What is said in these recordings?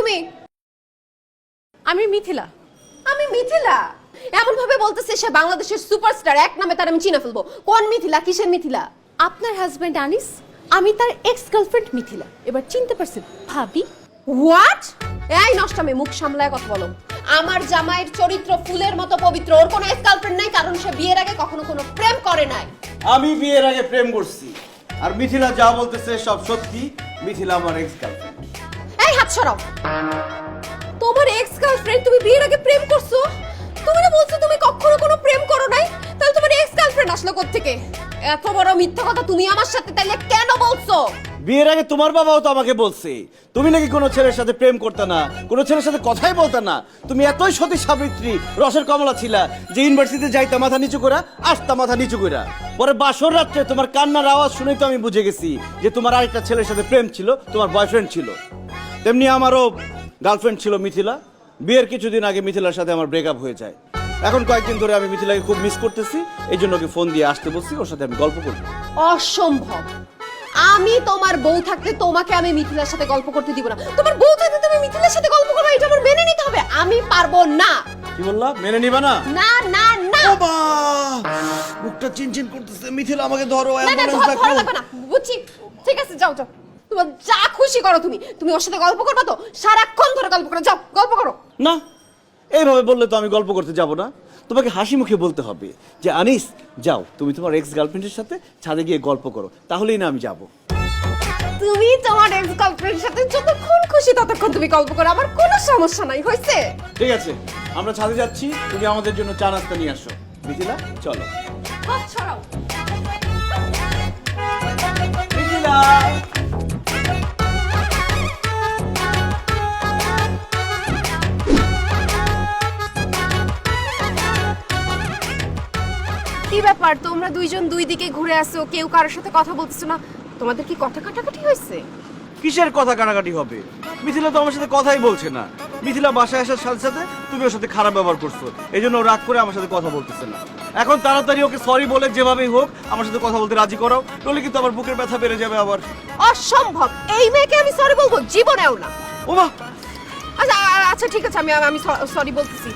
তুমি? আমি মিথিলা। আমি মিথিলা? এমন ভাবে বলতেছে সে বাংলাদেশের সুপারস্টার, এক নামে তার আমি চিনে ফেলবো। কোন মিথিলা? কিসের মিথিলা? আপনার হাজবেন্ড আনিস, আমি তার এক্স গার্লফ্রেন্ড মিথিলা। এবার চিনতে পারছেন ভাবি? হোয়াট? এই নষ্টামে, মুখ সামলায় কথা বলো। আমার জামাইয়ের চরিত্র ফুলের মতো পবিত্র। ওর কোনো এক্স গার্লফ্রেন্ড নাই, কারণ সে বিয়ের আগে কখনো কোনো প্রেম করে নাই। আমি বিয়ের আগে প্রেম করছি, আর মিথিলা যা বলতেছে সব সত্যি। মিথিলা আমার এক্স গার্লফ্রেন্ড। এই হাত সরাও। তোমার এক্স গার্লফ্রেন্ড? তুমি বিয়ের আগে প্রেম করছো? তুমি না বলছো তুমি কখনো কোনো প্রেম করো নাই? তাহলে তোমার এক্স গার্লফ্রেন্ড আসলো কোত্থেকে? এত বড় মিথ্যা কথা তুমি আমার সাথে তাইলে কেন বলছো? বিয়ের আগে তোমার বাবাও তো আমাকে বলছে তুমি নাকি কোনো ছেলের সাথে প্রেম করতে না, কোনো ছেলের সাথে কথাই বলতে না। তুমি এতই সতী সাবিত্রী, রসের কমলা ছিলা যে ইউনিভার্সিটিতে যাইতা মাথা নিচু করা, আসতা মাথা নিচু করা। পরে বাসর রাত্রে তোমার কান্নার আওয়াজ শুনেই তো আমি বুঝে গেছি যে তোমার আরেকটা ছেলের সাথে প্রেম ছিল, তোমার বয়ফ্রেন্ড ছিল। তেমনি আমারও গার্লফ্রেন্ড ছিল মিথিলা। বিয়ের কিছুদিন আগে মিথিলার সাথে আমার ব্রেকআপ হয়ে যায়। এখন কয়েকদিন ধরে আমি মিথিলাকে খুব মিস করতেছি, এই জন্য ওকে ফোন দিয়ে আসতে বলছি, ওর সাথে আমি গল্প করব। অসম্ভব। আমি তোমার বউ থাকতে তোমাকে আমি মিথিলার সাথে গল্প করতে দিব না। তোমার বউ থাকতে তুমি মিথিলার সাথে গল্প করো, এটা আমার মেনে নিতে হবে। আমি পারবো না। কি বললা? মেনে নিবা না? না না না। বাবা বুকটা চিনচিন করতেছে। মিথিলা আমাকে ধরো, না না, অ্যাম্বুলেন্স ধর ডাকো। লাগবে না, বুঝছি। ঠিক আছে, যাও যাও, তোমার যা খুশি করো। তুমি ওর সাথে গল্প করবা তো? সারাক্ষণ ধরে গল্প করো, যাও গল্প করো। না, এইভাবে বললে তো আমি গল্প করতে যাব না। তোমাকে হাসি মুখে বলতে হবে যে আনিস যাও, তুমি তোমার এক্স গার্লফ্রেন্ডের সাথে ছাদে গিয়ে গল্প করো, তাহলেই না আমি যাব। তুমি তোমার এক্স গার্লফ্রেন্ডের সাথে যতক্ষণ খুশি ততক্ষণ তুমি গল্প করো, আমার কোনো সমস্যা নাই। হয়েছে? ঠিক আছে, আমরা ছাদে যাচ্ছি, তুমি আমাদের জন্য চা নাস্তা নিয়ে আসো। মিথিলা চলো। হাত ছড়াও। মিথিলা কি ব্যাপার, তোমরা দুইজন দুই দিকে ঘুরে আসো, কেউ কারোর সাথে কথা বলতেছো না? তোমাদের কি কথা কাটাকাটি হয়েছে? কিসের কথা কাটাকাটি হবে? মিথিলা তো আমার সাথে কথাই বলছে না। মিথিলা বাসায় আসার সাথে সাথে তুমি ওর সাথে খারাপ ব্যবহার করছো, এই জন্য ও রাগ করে আমার সাথে কথা বলতেছে না। এখন তাড়াতাড়ি ওকে সরি বলে যেভাবেই হোক আমার সাথে কথা বলতে রাজি করাও, নইলে কিন্তু আমার বুকের ব্যথা বেড়ে যাবে আবার। অসম্ভব। এই মেয়েকে আমি সরি বলবো? জীবনেও না। ওমা আচ্ছা আচ্ছা ঠিক আছে, আমি সরি বলতেছি।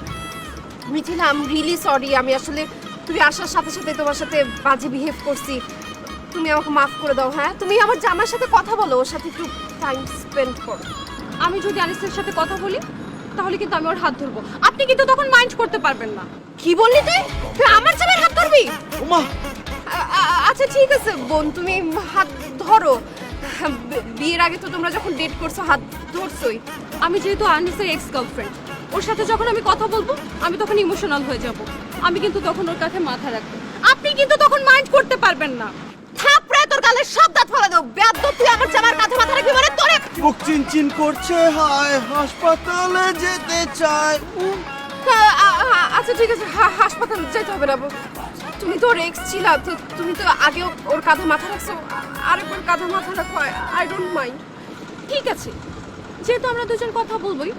Mithila, I am really sorry. আমি আসলে তুমি আসার সাথে সাথে তোমার সাথে বাজে বিহেভ করছি। তুমি আমাকে মাফ করে দাও। হ্যাঁ, তুমি আমার জামার সাথে কথা বলো, ওর সাথে একটু টাইম স্পেন্ড করো। আমি যদি আনিসের সাথে কথা বলি তাহলে কিন্তু আমি ওর হাত ধরবো, আপনি কিন্তু তখন মাইন্ড করতে পারবেন না। কি বললি তুই? তুই আমার জামার হাত ধরবি? ওমা আচ্ছা ঠিক আছে বোন, তুমি হাত ধরো। বিয়ের আগে তো তোমরা যখন ডেট করছো হাত ধরছোই। আমি যেহেতু আনিসের এক্স গার্লফ্রেন্ড, ওর সাথে যখন আমি কথা বলবো আমি তখন ইমোশনাল হয়ে যাব। আমি কিন্তু তখন ওর কাছে মাথা রাখবো, আপনি কিন্তু তখন মাইন্ড করতে পারবেন না। থাপড়ে তোর গালে সব দাঁত ফেলে দাও। বেয়াদব, তুই আমার জামার কাঁধে মাথা রাখবি মানে তোরে। বুক চিনচিন করছে, হায় হাসপাতালে যেতে চাই। আচ্ছা ঠিক আছে, হাসপাতালে যেতে হবে না। তুমি তো ওর এক্স ছিলা, তো তুমি তো আগে ওর কাঁধে মাথা রাখছো, আরেকবার কাঁধে মাথা রাখো। I don't mind. ঠিক আছে, যেহেতু আমরা দুজন কথা বলবোই,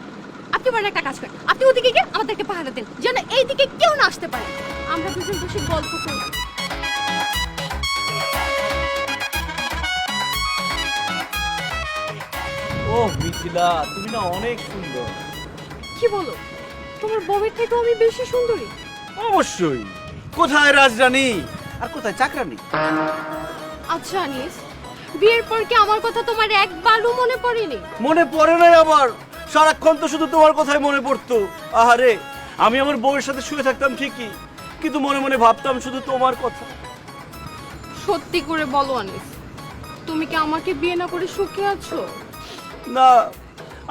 আপনি বলেন একটা কাজ করেন, আপনি ওদিকে গিয়ে আমাদেরকে পাহারা দেন, যেন এইদিকে কেউ না আসতে পারে। আমরা দুজন বসে গল্প করি। ও মিথিলা, তুমি না অনেক সুন্দর। কি বলো, তোমার বউয়ের থেকে আমি বেশি সুন্দরী? অবশ্যই। কোথায় রাজরানী আর কোথায় চাকরানী? আচ্ছা আনিস, বিয়ের পর কি আমার কথা তোমার একবারও মনে পড়েনি? মনে পড়ে নাই আবার? সারাক্ষণ তো শুধু তোমার কথাই মনে পড়তো। আহারে, আমি আমার বউয়ের সাথে শুয়ে থাকতাম ঠিকই, কিন্তু মনে মনে ভাবতাম শুধু তোমার কথা। সত্যি করে বলো আনিস, তুমি কি আমাকে বিয়ে না করে সুখে আছো? না,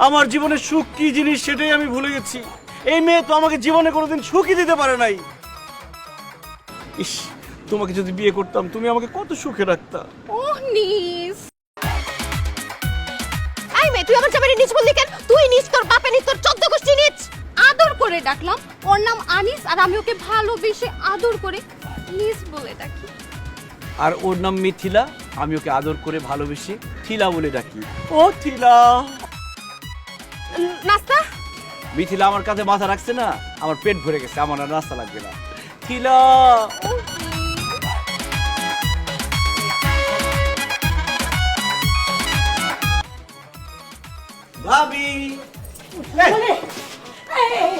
আমার জীবনে সুখ কি জিনিস সেটাই আমি ভুলে গেছি। এই মেয়ে তো আমাকে জীবনে কোনোদিন সুখই দিতে পারে নাই। ইস, তোমাকে যদি বিয়ে করতাম তুমি আমাকে কত সুখে রাখতা। ওহ নিস, এই মেয়ে, তুই আমার জামাই নিচ বললি কেন? তুই নিচ, তোর বাপে নিচ, তোর 14 গোষ্ঠী নিচ। আদর করে ডাকলাম। ওর নাম আনিস আর আমি ওকে ভালোবেসে আদর করে নিস বলে ডাকি। আর ওর নাম মিথিলা, আমি ওকে আদর করে ভালোবেসে থিলা বলে ডাকি। ও থিলা। নাস্তা? মিথিলা আমার কাছে মাথা রাখছে না, আমার পেট ভরে গেছে, আমার আর নাস্তা লাগবে না। থিলা। ভাবি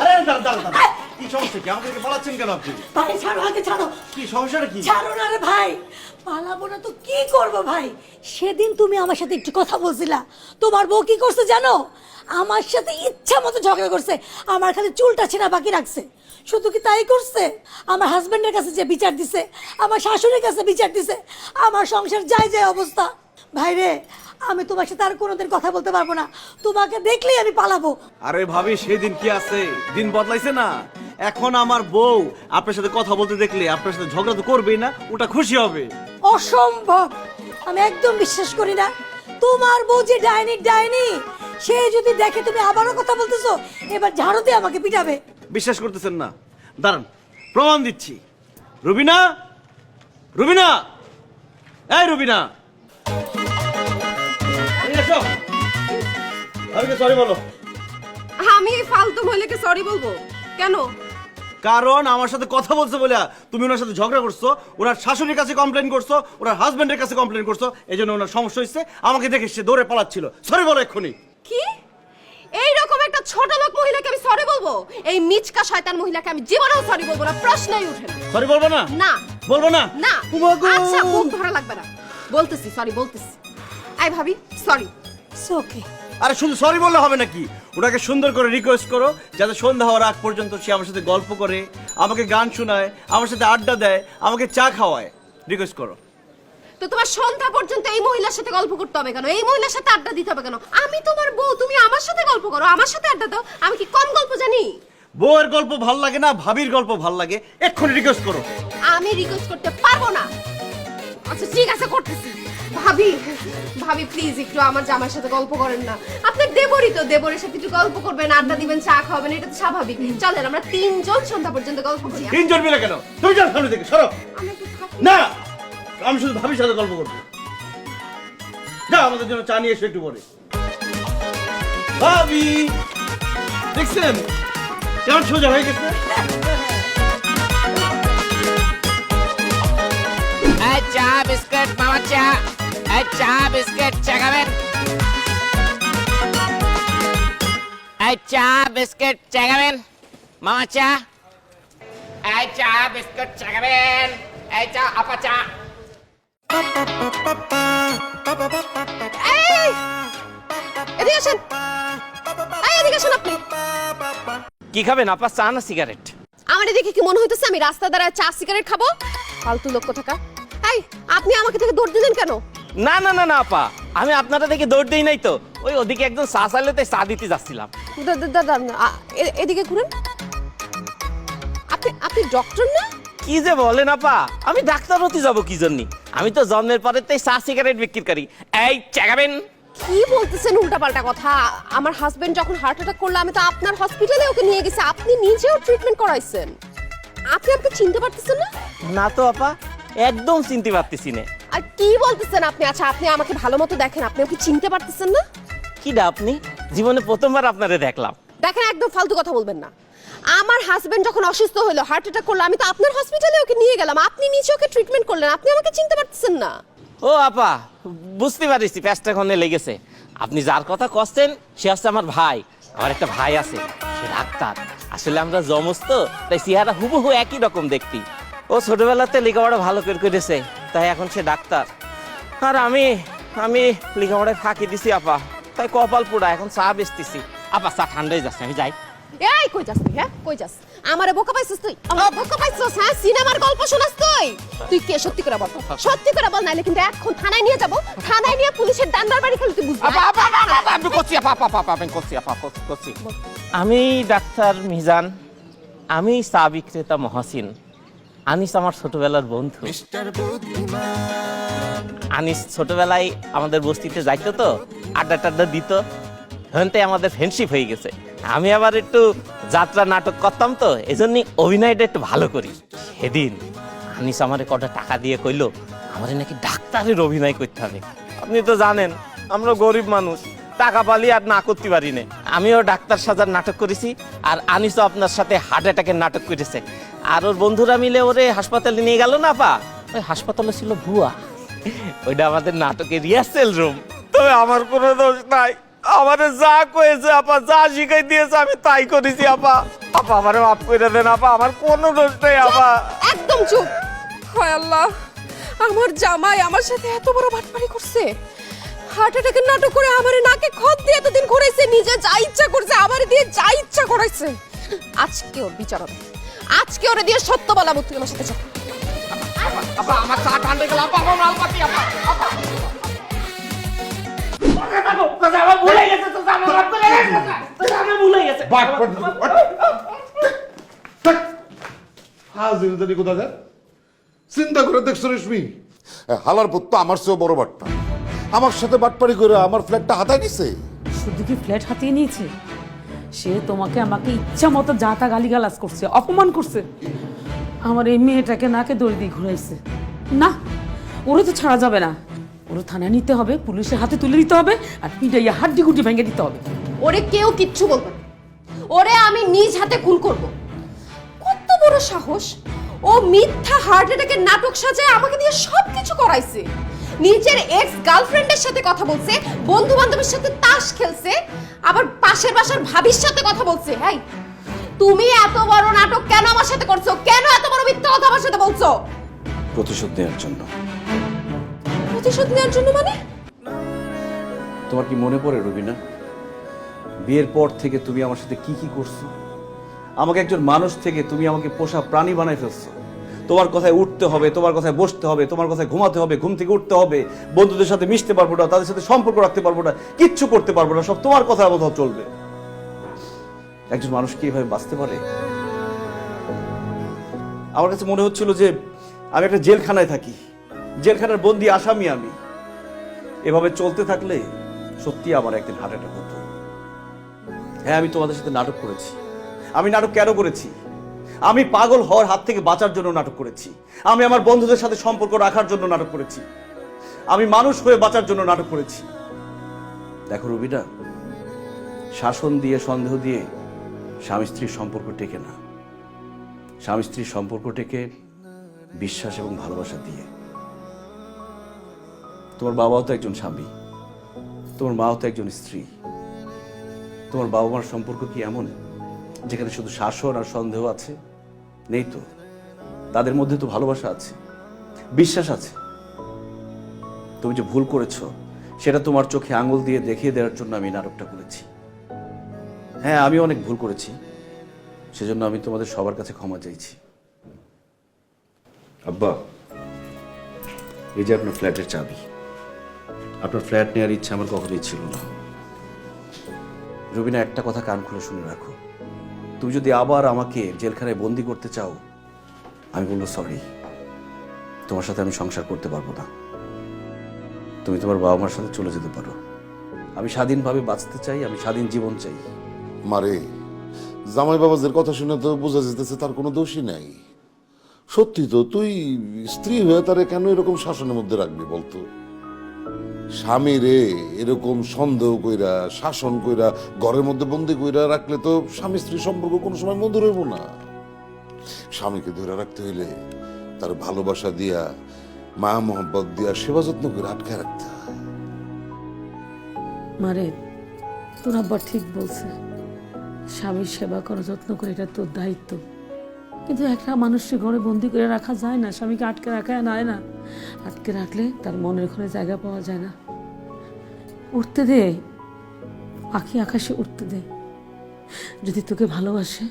আরে দাঁড়া কি সমস্যা কি আমাদেরকে পালাচ্ছেন কেন আপনি ভাই ছাড়ো, আগে ছাড়ো। কি সমস্যাটা কি ছাড়ো না রে ভাই, পালাবো না তো কি করবো ভাই? সেদিন তুমি আমার সাথে একটু কথা বলছিলা, তোমার বউ কি করছে জানো? আমার সাথে ইচ্ছা মতো ঝগড়া করছে, আমার খালি চুলটা ছেঁড়া বাকি রাখছে। শুধু কি তাই করছে, আমার হাজবেন্ডের কাছে যে বিচার দিছে, আমার শাশুড়ির কাছে বিচার দিছে, আমার সংসার যায় যায় অবস্থা। ভাই রে, আমি তোমার সাথে আর কোনোদিন কথা বলতে পারবো না, তোমাকে দেখলেই আমি পালাবো। আরে ভাবি সেদিন কি আছে, দিন বদলাইছে না। এখন আমার বউ আপনার সাথে কথা বলতে দেখলে আপনার সাথে ঝগড়া তো করবেই না, ওটা খুশি হবে। অসম্ভব, আমি একদম বিশ্বাস করি না। তোমার বউ যে ডাইনি, সে যদি দেখে তুমি আবারও কথা বলতেছো, এবার ঝাড়ুতে আমাকে পিটাবে। বিশ্বাস করতেছেন না, দাঁড়ান প্রমাণ দিচ্ছি। রুবিনা, রুবিনা, এই রুবিনা, সরি বলো। আমি এই ফালতু মহিলাকে সরি বলবো কেন? কারণ আমার সাথে কথা বলছে বলে তুমি ওনার সাথে ঝগড়া করছো, ওনার শাশুড়ির কাছে কমপ্লেন করছো, ওনার হাজবেন্ডের কাছে কমপ্লেন করছো, এই জন্য ওনার সমস্যা হচ্ছে। আমাকে দেখে সে দৌড়ে পালাচ্ছিল। সরি বলো এক্ষুনি। কি এইরকম একটা ছোট লোক মহিলাকে আমি সরি বলবো? এই মিচকা শয়তান মহিলাকে আমি জীবনেও সরি বলবো না, প্রশ্নই ওঠে না। সরি বলবো না? না বলবো না? না। উমা গো। আচ্ছা মুখ ধরা লাগবে না, বলতেছি সরি বলতেছি। আই ভাবি সরি। ওকে, আরে শুধু সরি বললে হবে নাকি, ওনাকে সুন্দর করে রিকোয়েস্ট করো যাতে সন্ধ্যা হওয়ার আগ পর্যন্ত সে আমার সাথে গল্প করে, আমাকে গান শোনায়, আমার সাথে আড্ডা দেয়, আমাকে চা খাওয়ায়। রিকোয়েস্ট করো। তো তোমার সন্ধ্যা পর্যন্ত এই মহিলার সাথে গল্প করতে হবে কেন? এই মহিলার সাথে আড্ডা দিতে হবে কেন? আমি তোমার বউ, তুমি আমার সাথে গল্প করো, আমার সাথে আড্ডা দাও। আমি কি কম গল্প জানি? বউয়ের গল্প ভাল লাগে না, ভাবির গল্প ভাল লাগে। এক্ষুনি রিকোয়েস্ট করো। আমি রিকোয়েস্ট করতে পারবো না। আচ্ছা ঠিক আছে, করতেছি। ভাবি, ভাবি প্লিজ একটু আমার জামার সাথে গল্প করেন না। আপনার দেবরই তো, দেবরের সাথে একটু গল্প করবেন, আড্ডা দিবেন, চা খাওয়াবেন, এটা তো স্বাভাবিক। চলেন আমরা তিনজন সন্ধ্যা পর্যন্ত গল্প করি। তিনজন মিলে কেন? তুমি যাও সামনে থেকে, সরো। আমি একটু থাকি। না, আমি শুধু ভাবির সাথে গল্প করবো। যাও আমাদের জন্য চা নিয়ে এসো একটু পরে। ভাবি দেখছেন কেমন সোজা হয়ে গেছে? চা বিস্কুট মামা চা, চা বিস্কুট চা খাবেন? চা বিস্কুট চা খাবেন মামা চা? চা বিস্কুট চা খাবেন? চা আপা চা। এই, এদিকে আসেন। এই, এদিকে আসেন আপনি। কি খাবেন আপা, চা না সিগারেট? আমার দেখে কি মনে হইতেছে আমি রাস্তা দাঁড়ায় চা সিগারেট খাবো? ফালতু লোক কোথাকা। এই, আপনি আমাকে থেকে দৌড় দিলেন কেন? না না না না আপা, আমি আপনারা দেখে দৌড় দেই নাই তো, ওই ওদিকে একজন চা চাইলে তাই চা দিতে যাচ্ছিলাম। এদিকে ঘুরেন। আপনি আপনি ডক্টর না? কি যে বলেন আপা, আমি ডাক্তার হতে যাবো কি জন্য? আমি তো জন্মের পরে তাই চা সিগারেট বিক্রি করি। এই চা খাবেন? কি বলতেছেন উল্টাপাল্টা কথা? আমার হাজবেন্ড যখন হার্ট অ্যাটাক করলো আমি তো আপনার হসপিটালে ওকে নিয়ে গেছি, আপনি নিজেও ট্রিটমেন্ট করাইছেন। আপনি আমাকে চিনতে পারতেছেন না? না তো আপা, একদম চিনতে পারতেছি না। আর কি বলতেছেন আপনি? আচ্ছা আপনি আমাকে ভালো মতো দেখেন, আপনি ওকে চিনতে পারতেছেন না? কিডা আপনি? জীবনে প্রথমবার আপনারে দেখলাম। দেখেন একদম ফালতু কথা বলবেন না। আমার হাজবেন্ড যখন অসুস্থ হলো, হার্ট অ্যাটাক করলো, আমি তো আপনার হসপিটালে ওকে নিয়ে গেলাম, আপনি নিজে ওকে ট্রিটমেন্ট করলেন, আপনি আমাকে চিনতে পারতেছেন না? ও আপা, বুঝতে পারিছি, প্যাচটা ক্ষণে লেগেছে। আপনি যার কথা কচ্ছেন সে হচ্ছে আমার ভাই। আমার একটা ভাই আছে, সে ডাক্তার। আসলে আমরা জমজ তো, তাই চেহারা হুবহু একই রকম দেখতি। ও ছোটবেলাতে লেখাপড়া ভালো করে করেছে, তাই এখন সে ডাক্তার। আর আমি লেখাপড়ায় ফাঁকি দিছি আপা, তাই কপাল পোড়া, এখন চা বেচতেছি। আপা চা ঠান্ডা হয়ে যাচ্ছে, আমি যাই। এই কই যাস তুই? হ্যাঁ কই যাস? আমারে বোকা পাইছিস তুই? আমার বোকা পাইছিস? হ্যাঁ সিনেমার গল্প শোনাস তুই? তুই কে? সত্যি করে বল, সত্যি করে বল, নাইলে কিন্তু এখন থানায় নিয়ে যাব। থানায় নিয়ে পুলিশের ডান্ডার বাড়ি খেলে তুই বুঝবি। আমি করছি আপা, আমি করছি আপা, করছি। আমি ডাক্তার মিজান, আমি চা বিক্রেতা মহাসিন। আনিস আমার ছোটবেলার বন্ধু। আনিস ছোটবেলায় আমাদের বস্তিতে যাইতো তো, আড্ডা টাড্ডা দিত, হতে আমাদের ফ্রেন্ডশিপ হয়ে গেছে। আমি আবার একটু যাত্রা নাটক করতাম তো, এই জন্য অভিনয়টা একটু ভালো করি। সেদিন আনিস আমারে কটা টাকা দিয়ে কইলো আমারে নাকি ডাক্তারের অভিনয় করতে হবে। আপনি তো জানেন আমরা গরিব মানুষ, টাকা পালি আর না করতে পারি না। আমিও ডাক্তার সাজার নাটক করেছি, আর আনিসও আপনার সাথে হার্ট অ্যাটাকের নাটক করেছে। আর ওর বন্ধুরা মিলে ওরে হাসপাতালে নিয়ে গেল না পা, ওই হাসপাতালে ছিল ভুয়া। ওইটা আমাদের নাটকের রিহার্সেল রুম। তবে আমার কোনো দোষ নাই, আমারে যা কয়েছে আপা, যা শিখাই দিয়েছে আমি তাই করেছি আপা। আপা আমারে মাফ করে দেন আপা, আমার কোনো দোষ নেই আপা। একদম চুপ। হায় আল্লাহ, আমার জামাই আমার সাথে এত বড় বাটপারি করছে। হার্ট অ্যাটাকের নাটক করে আমারে নাকে খত দিয়ে এতদিন ঘুরাইছে, নিজে যা ইচ্ছা করছে আমারে দিয়ে যা ইচ্ছা করাইছে। আজকে ওর বিচার হবে, আজকে ওরে দিয়ে সত্য বলা মুক্তি। আমার সাথে চল। আপা আমার চা ঠান্ডা গেল আপা, আমার মাল পাতি আপা। আপা আমার ভুলে গেছে তো, আমার মাফ করে গেছে, আমার ভুলে গেছে। হাজির কোথা যায় চিন্তা করে দেখছো রেশমি, হালার পুত তো আমার চেয়েও বড় বাট্টা। আমার সাথে বাটপারি করে আমার ফ্ল্যাটটা হাতায় নিছে। শুধু কি ফ্ল্যাট হাতিয়ে নিয়েছে, সে তোমাকে আমাকে ইচ্ছা মতো যা তা গালিগালাজ করছে, অপমান করছে। আমার এই মেয়েটাকে নাকে দড়ি দিয়ে ঘুরাইছে। না, ওরে তো ছাড়া যাবে না, ওরে থানায় নিতে হবে, পুলিশের হাতে তুলে দিতে হবে, আর পিটাইয়া হাড্ডি গুটি ভেঙে দিতে হবে। ওরে কেউ কিচ্ছু বলবে না, ওরে আমি নিজ হাতে খুন করব। কত বড় সাহস! ও মিথ্যা হার্ট অ্যাটাকের নাটক সাজায় আমাকে দিয়ে সবকিছু করাইছে। নিজের এক্স গার্লফ্রেন্ডের সাথে কথা বলছে, বন্ধু বান্ধবের সাথে তাস খেলছে, আবার পাশের বাসার ভাবির সাথে কথা বলছে। হাই, তুমি এত বড় নাটক কেন আমার সাথে করছো? কেন এত বড় মিথ্যা কথা আমার সাথে বলছো? প্রতিশোধ নেওয়ার জন্য। প্রতিশোধ নেওয়ার জন্য মানে? তোমার কি মনে পড়ে রবিনা, বিয়ের পর থেকে তুমি আমার সাথে কি কি করছো? আমাকে একজন মানুষ থেকে তুমি আমাকে পোষা প্রাণী বানাই ফেলছো। তোমার কথায় উঠতে হবে, তোমার কথায় বসতে হবে, তোমার কথায় ঘুমাতে হবে, ঘুম থেকে উঠতে হবে, বন্ধুদের সাথে মিশতে পারবো না, তাদের সাথে সম্পর্ক রাখতে পারবো না, কিচ্ছু করতে পারবো না, সব তোমার কথা মতো চলবে। একজন মানুষ কি এভাবে বাঁচতে পারে? আমার কাছে মনে হচ্ছিল যে আমি একটা জেলখানায় থাকি, জেলখানার বন্দি আসামি আমি। এভাবে চলতে থাকলে সত্যি আমার একদিন হার্ট অ্যাটাক হতো। হ্যাঁ, আমি তোমাদের সাথে নাটক করেছি। আমি নাটক কেন করেছি? আমি পাগল হওয়ার হাত থেকে বাঁচার জন্য নাটক করেছি। আমি আমার বন্ধুদের সাথে সম্পর্ক রাখার জন্য নাটক করেছি। আমি মানুষ হয়ে বাঁচার জন্য নাটক করেছি। দেখো রবিনা, শাসন দিয়ে, সন্দেহ দিয়ে স্বামী স্ত্রীর সম্পর্ক টেকে না। স্বামী স্ত্রীর সম্পর্ক টেকে বিশ্বাস এবং ভালোবাসা দিয়ে। তোমার বাবাও তো একজন স্বামী, তোমার মাও তো একজন স্ত্রী। তোমার বাবা মার সম্পর্ক কি এমন যেখানে শুধু শাসন আর সন্দেহ আছে? নেই তো, তাদের মধ্যে তো ভালোবাসা আছে, বিশ্বাস আছে। তুমি যে ভুল করেছো সেটা তোমার চোখে আঙুল দিয়ে দেখিয়ে দেওয়ার জন্য আমি নাটকটা করেছি। হ্যাঁ, আমি অনেক ভুল করেছি, সেজন্য আমি তোমাদের সবার কাছে ক্ষমা চাইছি। আব্বা, এই যে আপনার ফ্ল্যাটের চাবি। আপনার ফ্ল্যাট নেওয়ার ইচ্ছা আমার কখনোই ছিল না। রবিনা, একটা কথা কান খুলে শুনে রাখো, তুমি যদি আবার আমাকে জেলখানায় বন্দি করতে চাও, আমি বলবো সরি, তোমার সাথে আমি সংসার করতে পারবো না। তুমি তোমার বাবা মার সাথে চলে যেতে পারো। আমি স্বাধীনভাবে বাঁচতে চাই, আমি স্বাধীন জীবন চাই। মারে, জামাই বাবাজের কথা শুনে তো বোঝা যেতেছে তার কোনো দোষই নাই। সত্যি তো, তুই স্ত্রী হয়ে তারে কেন এরকম শাসনের মধ্যে রাখবি বলতো? স্বামী রে এরকম সন্দেহ কইরা, শাসন কইরা, ঘরের মধ্যে বন্দি কইরা রাখলে তো স্বামী স্ত্রীর সম্পর্ক কোনো সময় মধুর হইব না। স্বামীকে ধরে রাখতে হইলে তার ভালোবাসা দিয়া, মা মোহাম্মত দিয়া, সেবা যত্ন করে আটকে রাখতে হয়। মারে, তোর আব্বা ঠিক বলছে, স্বামীর সেবা করা, যত্ন করে, এটা তোর দায়িত্ব। কিন্তু একটা মানুষকে ঘরে বন্দি করে রাখা যায় না, স্বামীকে আটকে রাখা যায় না। আটকে রাখলে তার মনের ঘরে জায়গা পাওয়া যায় না। উঠতে দে, পাখি আকাশে উঠতে দে। যদি তোকে ভালোবাসে,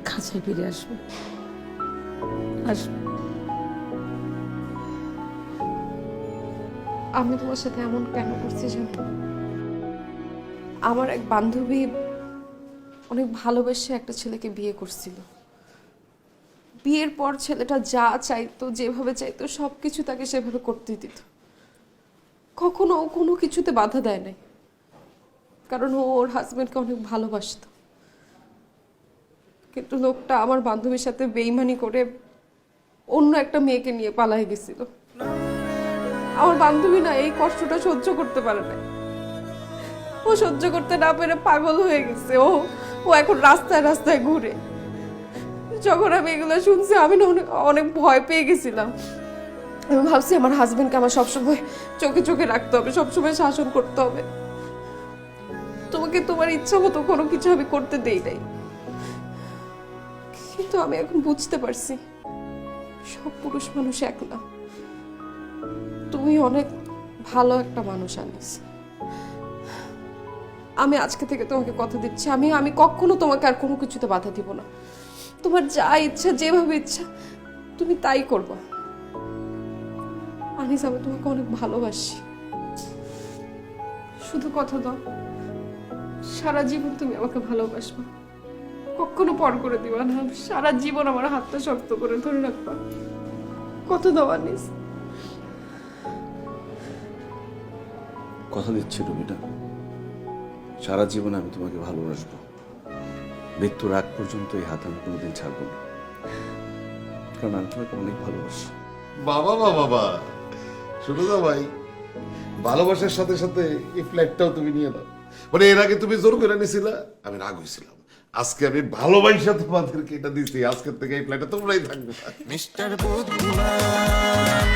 খাঁচায় ফিরে আসবে, আসবে। আমি তোমার সাথে এমন কেন করছি জানো? আমার এক বান্ধবী অনেক ভালোবেসে একটা ছেলেকে বিয়ে করছিল। বিয়ের পর ছেলেটা যা চাইতো, যেভাবে চাইতো, সবকিছু তাকে সেভাবে করতে দিত। কখনো ও কোনো কিছুতে বাধা দেয় নাই, কারণ ও ওর হাজবেন্ডকে অনেক ভালোবাসতো। কিন্তু লোকটা আমার বান্ধবীর সাথে বেইমানি করে অন্য একটা মেয়েকে নিয়ে পালায় গেছিল। আমার বান্ধবী না এই কষ্টটা সহ্য করতে পারে না। ও সহ্য করতে না পেরে পাগল হয়ে গেছে। ও এখন রাস্তায় রাস্তায় ঘুরে। যখন আমি এগুলো শুনছি, আমি না অনেক ভয় পেয়ে গেছিলাম। আমি ভাবছি আমার হাজবেন্ডকে আমার সবসময় চোখে চোখে রাখতে হবে, সবসময় শাসন করতে হবে। তোমাকে তোমার ইচ্ছা মতো কোনো কিছু আমি করতে দেই নাই, কিন্তু আমি এখন বুঝতে পারছি সব পুরুষ মানুষ এক না। তুমি অনেক ভালো একটা মানুষ আনিস। আমি আজকে থেকে তোমাকে কথা দিচ্ছি, আমি কখনো তোমাকে আর কোনো কিছুতে বাধা দিব না। তোমার যা ইচ্ছা, যেভাবে ইচ্ছা তুমি তাই করবা। আনিস, আমি তোমাকে অনেক ভালোবাসি। শুধু কথা দাও, সারা জীবন তুমি আমাকে ভালোবাসবা, কখনো পর করে দিবা না। সারা জীবন আমার হাতটা শক্ত করে ধরে রাখবা। কথা দাও আনিস। কথা দিচ্ছি রুমিটা, সারা জীবন আমি তোমাকে ভালোবাসবো। মৃত্যুর আগ পর্যন্ত এই হাত আমি কোনোদিন ছাড়বো না, কারণ আমি তোমাকে অনেক ভালোবাসি। বাবা বাবা বাবা, শুনো না ভাই, ভালোবাসার সাথে সাথে এই ফ্ল্যাটটাও তুমি নিয়ে নাও। মানে এর আগে তুমি জোর করে নিয়েছিলা, আমি রাগ হয়েছিলাম। আজকে আমি ভালোবাসা তোমাদেরকে এটা দিচ্ছি, আজকের থেকে এই ফ্ল্যাটে তোমরাই থাকবে। মিস্টার বুদ্ধিমান